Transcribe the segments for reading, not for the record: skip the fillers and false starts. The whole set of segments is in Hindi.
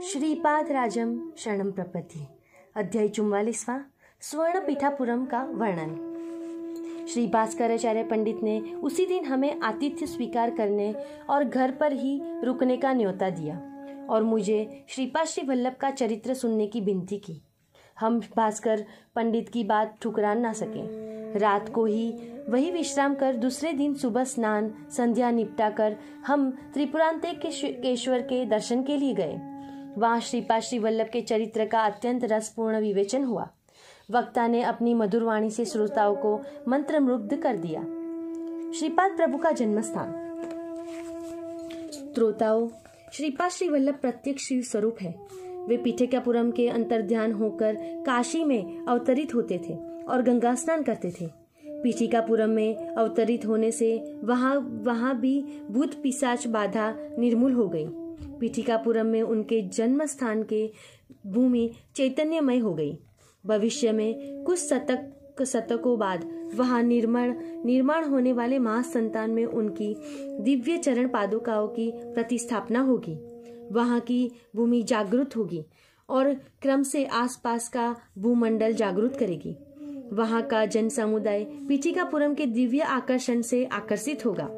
श्रीपाद राजम शरणम प्रपत्ति। अध्याय 44वां स्वर्ण पीठापुरम का वर्णन। श्री भास्कराचार्य पंडित ने उसी दिन हमें आतिथ्य स्वीकार करने और घर पर ही रुकने का न्योता दिया और मुझे श्रीपाद श्री वल्लभ का चरित्र सुनने की विनती की। हम भास्कर पंडित की बात ठुकरा न सके। रात को ही वही विश्राम कर दूसरे दिन सुबह स्नान संध्या निपटा कर हम त्रिपुरांतकेश्वर के दर्शन के लिए गए। वहाँ श्रीपाद श्री वल्लभ के चरित्र का अत्यंत रसपूर्ण विवेचन हुआ। वक्ता ने अपनी मधुर वाणी से श्रोताओं को मंत्रमुग्ध कर दिया। श्रीपाद प्रभु का जन्म स्थान। श्रोताओं, श्रीपाद श्री वल्लभ प्रत्यक्ष शिव स्वरूप है। वे पीठिकापुरम के अंतर्ध्यान होकर काशी में अवतरित होते थे और गंगा स्नान करते थे। पीठिकापुरम में अवतरित होने से वहाँ भी भूत पिशाच बाधा निर्मूल हो गई। पीठिकापुरम में उनके जन्म स्थान के भूमि चैतन्यमय हो गई। भविष्य में कुछ शतकों बाद वहाँ निर्माण होने वाले महासंतान में उनकी दिव्य चरण पादुकाओं की प्रतिस्थापना होगी। वहाँ की भूमि जागृत होगी और क्रम से आसपास का भूमंडल जागृत करेगी। वहाँ का जन समुदाय पीठिकापुरम के दिव्य आकर्षण से आकर्षित होगा।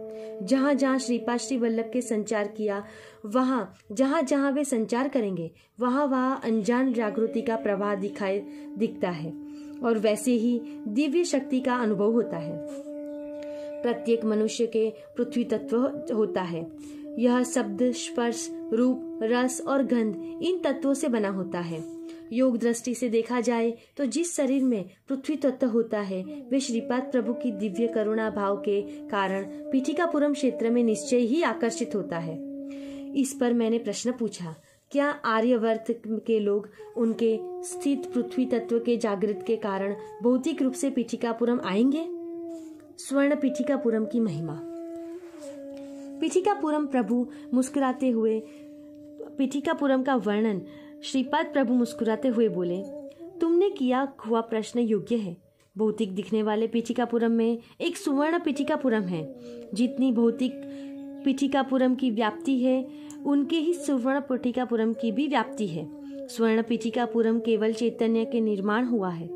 जहाँ जहाँ श्रीपाद श्री वल्लभ के संचार किया, जहाँ जहाँ वे संचार करेंगे, वहाँ अनजान जागृति का प्रवाह दिखता है और वैसे ही दिव्य शक्ति का अनुभव होता है। प्रत्येक मनुष्य के पृथ्वी तत्व होता है। यह शब्द, स्पर्श, रूप, रस और गंध इन तत्वों से बना होता है। योग दृष्टि से देखा जाए तो जिस शरीर में पृथ्वी तत्व होता है वे श्रीपाद प्रभु की दिव्य करुणा भाव के कारण पीठिकापुरम क्षेत्र में निश्चय ही आकर्षित होता है। इस पर मैंने प्रश्न पूछा, क्या आर्यवर्त के लोग उनके स्थित पृथ्वी तत्व के जागृत के कारण भौतिक रूप से पीठिकापुरम आएंगे? स्वर्ण पीठिकापुरम की महिमा। पीठिकापुरम प्रभु मुस्कुराते हुए पीठिकापुरम का वर्णन श्रीपाद प्रभु मुस्कुराते हुए बोले, तुमने किया हुआ प्रश्न योग्य है। भौतिक दिखने वाले पीठिकापुरम में एक सुवर्ण पीठिकापुरम है। जितनी भौतिक पीठिकापुरम की व्याप्ति है उनके ही सुवर्ण पीठिकापुरम की भी व्याप्ति है। स्वर्ण पीठिकापुरम केवल चैतन्य के निर्माण हुआ है।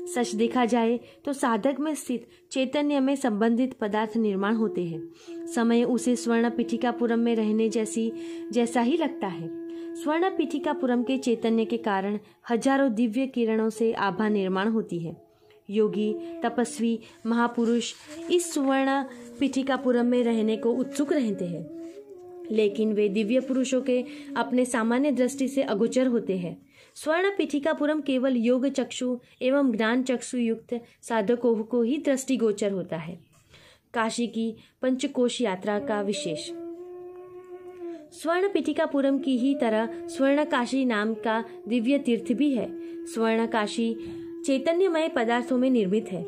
सच देखा जाए तो साधक में स्थित चैतन्य में संबंधित पदार्थ निर्माण होते हैं। समय उसे स्वर्ण पीठिकापुरम में रहने जैसा ही लगता है। स्वर्ण पीठिकापुरम के चैतन्य के कारण हजारों दिव्य किरणों से आभा निर्माण होती है। योगी, तपस्वी, महापुरुष इस सुवर्ण पीठिकापुरम में रहने को उत्सुक रहते हैं, लेकिन वे दिव्य पुरुषों के अपने सामान्य दृष्टि से अगोचर होते हैं। स्वर्ण पीठिकापुरम केवल योग चक्षु एवं ज्ञान चक्षु युक्त साधकों को ही दृष्टिगोचर होता है। काशी की पंचकोश यात्रा का विशेष। स्वर्ण पीठिकापुरम की ही तरह स्वर्ण काशी नाम का दिव्य तीर्थ भी है। स्वर्ण काशी चैतन्यमय पदार्थों में निर्मित है।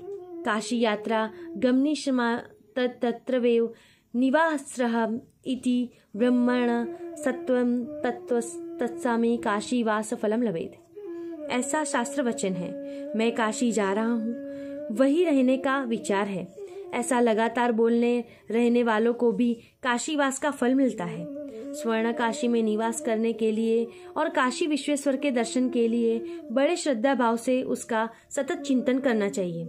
काशी यात्रा गमनिष्मा तत्रवेव निवासरः इति ब्रह्मण सत्वं तत्सामी काशी वास फलम लभेत। ऐसा शास्त्र वचन है। मैं काशी जा रहा हूँ, वही रहने का विचार है। ऐसा लगातार बोलने रहने वालों को भी काशीवास का फल मिलता है। स्वर्ण काशी में निवास करने के लिए और काशी विश्वेश्वर के दर्शन के लिए बड़े श्रद्धा भाव से उसका सतत चिंतन करना चाहिए।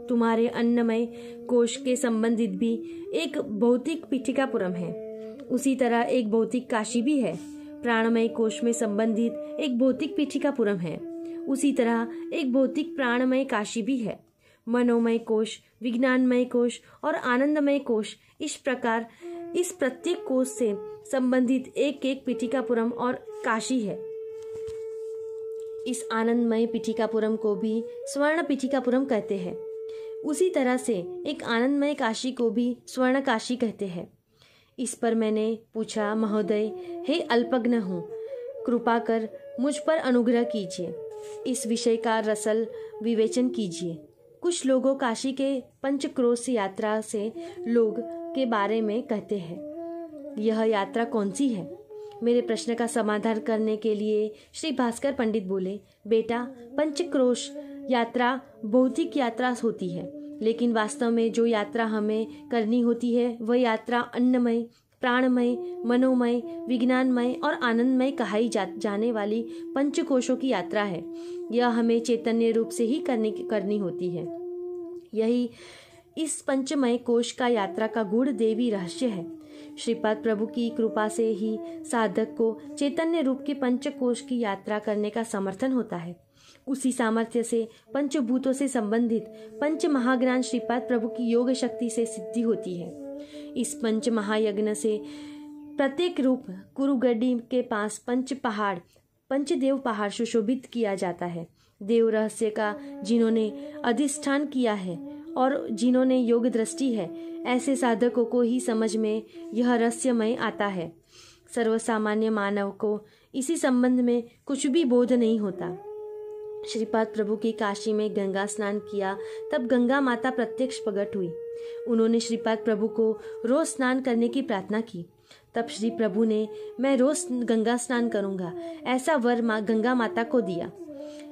तुम्हारे अन्नमय कोश के संबंधित भी एक भौतिक पीठिकापुरम है, उसी तरह एक भौतिक काशी भी है। प्राणमय कोश में संबंधित एक भौतिक पीठिकापुरम है, उसी तरह एक भौतिक प्राणमय काशी भी है। मनोमय कोश, विज्ञानमय कोश और आनंदमय कोश, इस प्रकार इस प्रत्येक कोश से संबंधित एक एक पीठिकापुरम और काशी है। इस आनंदमय पीठिकापुरम को भी स्वर्ण पीठिकापुरम कहते हैं। उसी तरह से एक आनंदमय काशी को भी स्वर्ण काशी कहते हैं। इस पर मैंने पूछा, महोदय, हे अल्पज्ञ हूँ, कृपा कर मुझ पर अनुग्रह कीजिए। इस विषय का रसल विवेचन कीजिए। कुछ लोगों काशी के पंचक्रोश यात्रा से लोग के बारे में कहते हैं। यह यात्रा कौन सी है? मेरे प्रश्न का समाधान करने के लिए श्री भास्कर पंडित बोले, बेटा, पंचक्रोश यात्रा भौतिक यात्रा होती है, लेकिन वास्तव में जो यात्रा हमें करनी होती है वह यात्रा अन्नमय प्राणमय, मनोमय, विज्ञानमय और आनंदमय कहाई जाने वाली पंचकोशों की यात्रा है। यह हमें चैतन्य रूप से ही करनी होती है। यही इस पंचमय कोश का यात्रा का गूढ़ देवी रहस्य है। श्रीपाद प्रभु की कृपा से ही साधक को चैतन्य रूप के पंचकोश की यात्रा करने का समर्थन होता है। उसी सामर्थ्य से पंचभूतों से संबंधित पंच महाज्ञान श्रीपाद प्रभु की योग शक्ति से सिद्धि होती है। इस पंच महायज्ञ से प्रत्येक रूप कुरुगड्डी के पास पंचदेव पहाड़ सुशोभित किया जाता है। देव रहस्य का जिन्होंने अधिष्ठान किया है और जिन्होंने योग दृष्टि है, ऐसे साधकों को ही समझ में यह रहस्यमय आता है। सर्वसामान्य मानव को इसी संबंध में कुछ भी बोध नहीं होता। श्रीपाद प्रभु की काशी में गंगा स्नान किया, तब गंगा माता प्रत्यक्ष प्रकट हुई। उन्होंने श्रीपाद प्रभु को रोज स्नान करने की प्रार्थना की। तब श्री प्रभु ने मैं रोज गंगा स्नान करूंगा ऐसा वर गंगा माता को दिया।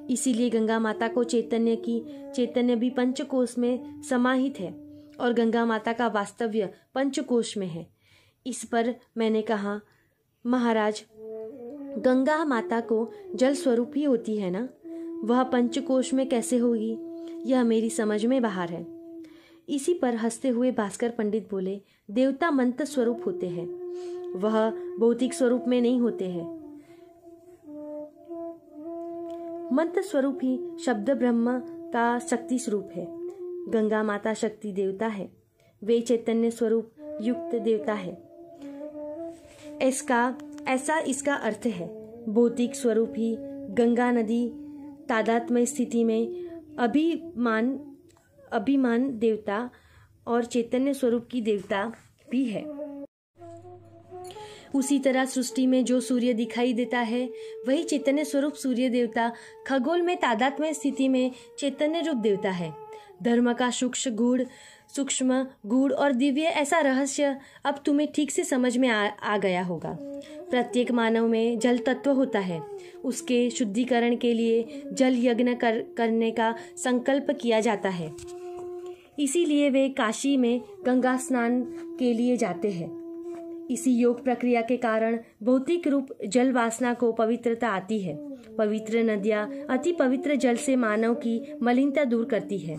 इसीलिए गंगा माता को चैतन्य भी पंचकोश में समाहित है और गंगा माता का वास्तव्य पंचकोश में है। इस पर मैंने कहा, महाराज, गंगा माता को जल स्वरूप ही होती है ना, वह पंचकोश में कैसे होगी? यह मेरी समझ में बाहर है। इसी पर हंसते हुए भास्कर पंडित बोले, देवता मंत्र स्वरूप होते हैं, वह भौतिक स्वरूप में नहीं होते हैं। मंत्र स्वरूप ही शब्द ब्रह्म का शक्ति स्वरूप है। गंगा माता शक्ति देवता है, वे चैतन्य स्वरूप युक्त देवता है। ऐसा इसका अर्थ है। भौतिक स्वरूप ही गंगा नदी तादात्म्य स्थिति में अभिमान देवता और चैतन्य स्वरूप की देवता भी है। उसी तरह सृष्टि में जो सूर्य दिखाई देता है, वही चैतन्य स्वरूप सूर्य देवता खगोल में तादात्म्य स्थिति में चैतन्य रूप देवता है। धर्म का सूक्ष्म गूढ़ और दिव्य ऐसा रहस्य अब तुम्हें ठीक से समझ में आ गया होगा। प्रत्येक मानव में जल तत्व होता है। उसके शुद्धिकरण के लिए जल यज्ञ करने का संकल्प किया जाता है। इसीलिए वे काशी में गंगा स्नान के लिए जाते हैं। इसी योग प्रक्रिया के कारण भौतिक रूप जल वासना को पवित्रता आती है। पवित्र नदियाँ अति पवित्र जल से मानव की मलिनता दूर करती है,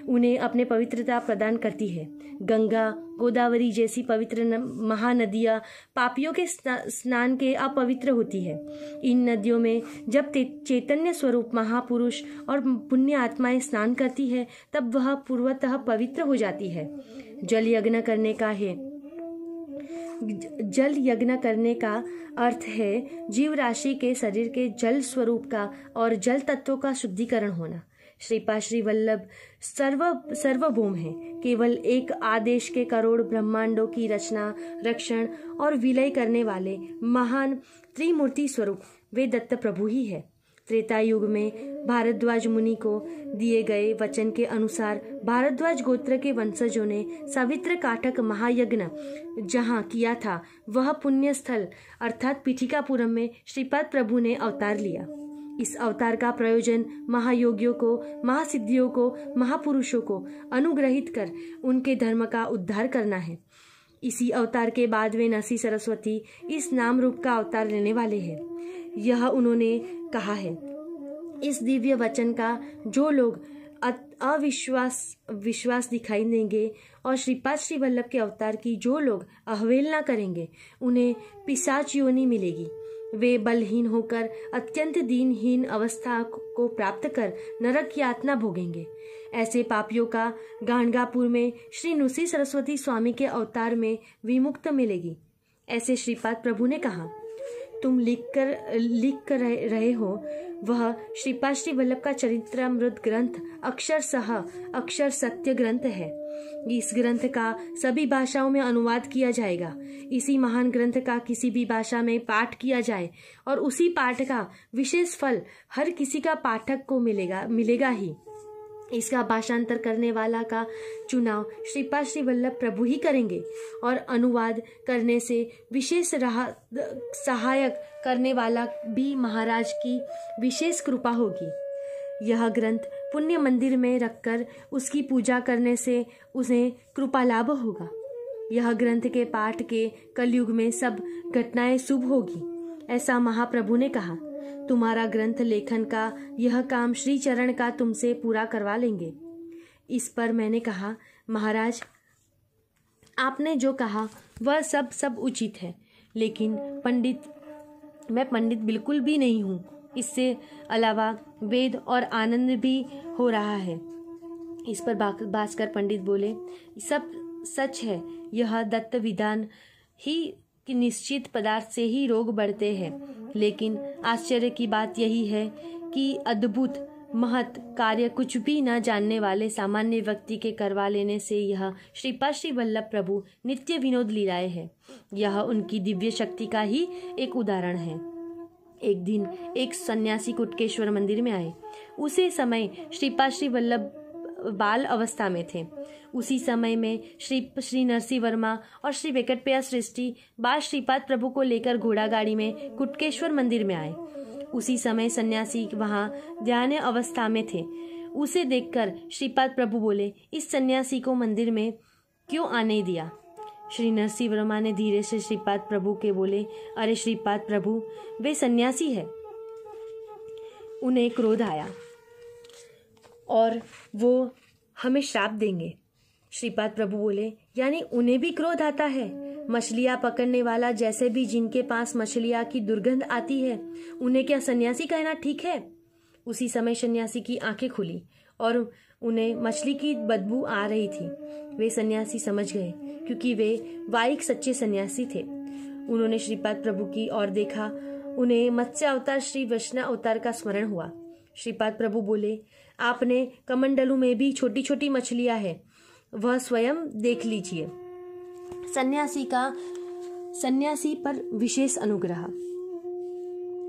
उन्हें अपने पवित्रता प्रदान करती है। गंगा, गोदावरी जैसी पवित्र महानदियाँ पापियों के स्नान के अपवित्र होती है। इन नदियों में जब चैतन्य स्वरूप महापुरुष और पुण्य आत्माएं स्नान करती है, तब वह पूर्वतः पवित्र हो जाती है। जल यज्ञ करने का अर्थ है जीव राशि के शरीर के जल स्वरूप का और जल तत्वों का शुद्धिकरण होना। श्रीपाद श्री वल्लभ सर्वभौम है। केवल एक आदेश के करोड़ ब्रह्मांडों की रचना, रक्षण और विलय करने वाले महान त्रिमूर्ति स्वरूप वे दत्त प्रभु ही है। त्रेता युग में भारद्वाज मुनि को दिए गए वचन के अनुसार भारद्वाज गोत्र के वंशजों ने सवित्र काटक महायज्ञ जहाँ किया था, वह पुण्य स्थल अर्थात पीठिकापुरम में श्रीपाद प्रभु ने अवतार लिया। इस अवतार का प्रयोजन महायोगियों को, महासिद्धियों को, महापुरुषों को अनुग्रहित कर उनके धर्म का उद्धार करना है। इसी अवतार के बाद वे नरसिंह सरस्वती इस नाम रूप का अवतार लेने वाले हैं। यह उन्होंने कहा है। इस दिव्य वचन का जो लोग विश्वास दिखाई देंगे और श्रीपाद श्री वल्लभ के अवतार की जो लोग अवहेलना करेंगे, उन्हें पिशाच योनि मिलेगी। वे बलहीन होकर अत्यंत दीनहीन अवस्था को प्राप्त कर नरक यातना भोगेंगे। ऐसे पापियों का गाणगापुर में श्री नृसिंह सरस्वती स्वामी के अवतार में विमुक्त मिलेगी। ऐसे श्रीपाद प्रभु ने कहा। तुम लिख कर रहे हो, वह श्रीपाद श्री वल्लभ का चरित्रामृत ग्रंथ अक्षर सत्य ग्रंथ है। इस ग्रंथ का सभी भाषाओं में अनुवाद किया जाएगा। इसी महान ग्रंथ का किसी भी भाषा में पाठ किया जाए और उसी पाठ का विशेष फल हर किसी का पाठक को मिलेगा ही। इसका भाषांतर करने वाला का चुनाव श्रीपाद श्री वल्लभ प्रभु ही करेंगे और अनुवाद करने से विशेष सहायक करने वाला भी महाराज की विशेष कृपा होगी। यह ग्रंथ पुण्य मंदिर में रखकर उसकी पूजा करने से उसे कृपा लाभ होगा। यह ग्रंथ के पाठ के कलयुग में सब घटनाएं शुभ होगी, ऐसा महाप्रभु ने कहा। तुम्हारा ग्रंथ लेखन का यह काम श्री चरण का तुमसे पूरा करवा लेंगे। इस पर मैंने कहा, महाराज, आपने जो कहा वह सब उचित है, लेकिन मैं पंडित बिल्कुल भी नहीं हूँ। इससे अलावा वेद और आनंद भी हो रहा है। इस पर भास्कर पंडित बोले, सब सच है। यह दत्त विधान ही कि निश्चित पदार्थ से ही रोग बढ़ते हैं, लेकिन आश्चर्य की बात यही है कि अद्भुत महत कार्य कुछ भी न जानने वाले सामान्य व्यक्ति के करवा लेने से यह श्रीपाद श्री वल्लभ प्रभु नित्य विनोद लीलाए है। यह उनकी दिव्य शक्ति का ही एक उदाहरण है। एक दिन एक सन्यासी कुटकेश्वर मंदिर में आए। उसी समय श्रीपाद श्री वल्लभ बाल अवस्था में थे। उसी समय में श्री नरसिंह वर्मा और श्री वेंकटप्रिया सृष्टि बाल श्रीपाद प्रभु को लेकर घोड़ा गाड़ी में कुटकेश्वर मंदिर में आए। उसी समय सन्यासी वहां ध्यान अवस्था में थे। उसे देखकर श्रीपाद प्रभु बोले, इस सन्यासी को मंदिर में क्यों आने दिया? श्री नरसिंह वर्मा ने धीरे से श्रीपाद प्रभु के बोले, अरे श्रीपाद प्रभु, वे सन्यासी है, उन्हें क्रोध आया और वो हमें श्राप देंगे। श्रीपाद प्रभु बोले, यानी उन्हें भी क्रोध आता है? मछलियां पकड़ने वाला जैसे भी जिनके पास मछलियां की दुर्गंध आती है, उन्हें क्या सन्यासी कहना ठीक है? उसी समय सन्यासी की आंखें खुली और उन्हें मछली की बदबू आ रही थी। वे सन्यासी समझ गए, क्योंकि वे वाइक सच्चे सन्यासी थे। उन्होंने श्रीपाद प्रभु की ओर देखा। उन्हें मत्स्य अवतार श्री वैष्णव अवतार का स्मरण हुआ। श्रीपाद प्रभु बोले, आपने कमंडलू में भी छोटी छोटी मछलियां हैं, वह स्वयं देख लीजिए। सन्यासी पर विशेष अनुग्रह।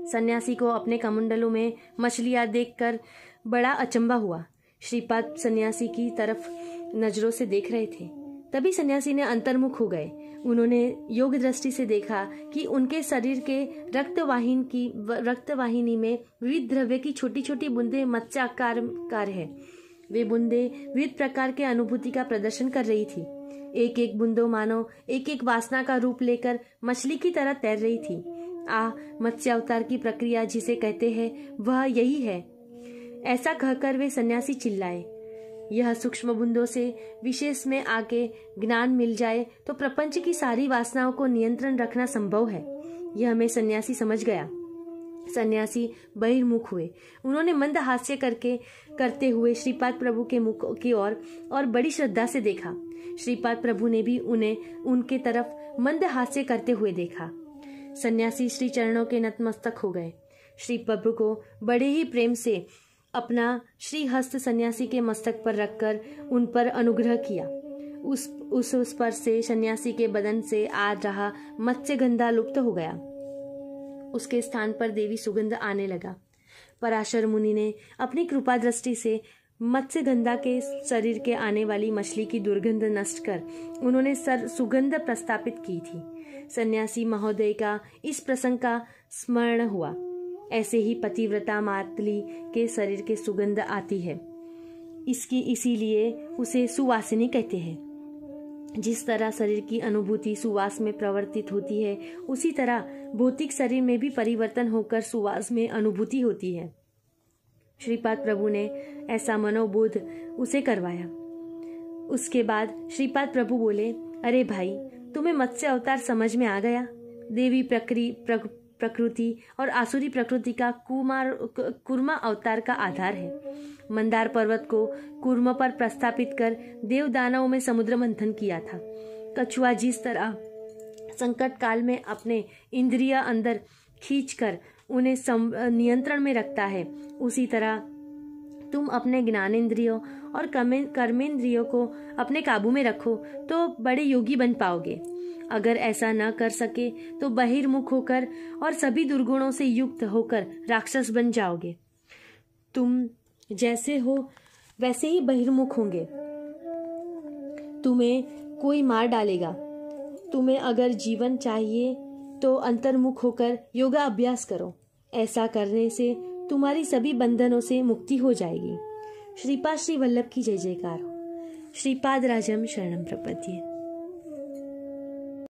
सन्यासी को अपने कमंडलों में मछलियां देखकर बड़ा अचंभा हुआ। श्रीपाद सन्यासी की तरफ नजरों से देख रहे थे। तभी सन्यासी ने अंतर्मुख हो गए। उन्होंने योग दृष्टि से देखा कि उनके शरीर के रक्तवाहिनी में विविध द्रव्य की छोटी छोटी बूंदें मत्स्याकार है। वे बूंदें विविध प्रकार के अनुभूति का प्रदर्शन कर रही थी। एक एक बूंदों मानो एक एक वासना का रूप लेकर मछली की तरह तैर रही थी। मत्स्य अवतार की प्रक्रिया जिसे कहते हैं वह यही है। ऐसा कहकर वे सन्यासी चिल्लाए। यह सूक्ष्म बूंदों से विशेष में आके ज्ञान मिल जाए तो प्रपंच की सारी वासनाओं को नियंत्रण रखना संभव है। यह मैं सन्यासी समझ गया। सन्यासी बहिर्मुख हुए। उन्होंने मंद हास्य करते हुए श्रीपाद प्रभु के मुख की ओर और बड़ी श्रद्धा से देखा। श्रीपाद प्रभु ने भी उन्हें उनके तरफ मंद हास्य करते हुए देखा। सन्यासी श्री चरणों के नतमस्तक हो गए। श्री प्रभु को बड़े ही प्रेम से अपना श्री हस्त सन्यासी के मस्तक पर रखकर उन पर अनुग्रह किया। उस स्पर्श से सन्यासी के बदन से आ रहा मत्स्य गंधा लुप्त हो गया। उसके स्थान पर देवी सुगंध आने लगा। पराशर मुनि ने अपनी कृपा दृष्टि से मत्स्य गंधा के शरीर के आने वाली मछली की दुर्गंध नष्ट कर उन्होंने सुगंध प्रस्थापित की थी। सन्यासी महोदय का इस प्रसंग का स्मरण हुआ। ऐसे ही पतिव्रता मातली के शरीर के सुगंध आती है, इसीलिए उसे सुवासिनी कहते हैं। जिस तरह शरीर की अनुभूति सुवास में प्रवर्तित होती है, उसी तरह भौतिक शरीर में भी परिवर्तन होकर सुवास में अनुभूति होती है। श्रीपाद प्रभु ने ऐसा मनोबोध उसे करवाया। उसके बाद श्रीपाद प्रभु बोले, अरे भाई, तुम्हें मत्स्य अवतार समझ में आ गया? देवी प्रकृति और आसुरी प्रकृति का कूर्मा अवतार का आधार है। मंदार पर्वत को कूर्म पर प्रस्थापित कर देव दानवों में समुद्र मंथन किया था। कछुआ जिस तरह संकट काल में अपने इंद्रिय अंदर खींचकर उन्हें नियंत्रण में रखता है, उसी तरह तुम अपने ज्ञानेंद्रियों और कर्मेंद्रियों को अपने काबू में रखो तो बड़े योगी बन पाओगे। अगर ऐसा न कर सके तो बहिर्मुख होकर और सभी दुर्गुणों से युक्त होकर राक्षस बन जाओगे। तुम जैसे हो वैसे ही बहिर्मुख होंगे। तुम्हें कोई मार डालेगा। तुम्हें अगर जीवन चाहिए तो अंतर्मुख होकर योगा अभ्यास करो। ऐसा करने से तुम्हारी सभी बंधनों से मुक्ति हो जाएगी। श्रीपाद श्री वल्लभ की जय जयकार हो। श्रीपाद राजम शरणम प्रपद्ये।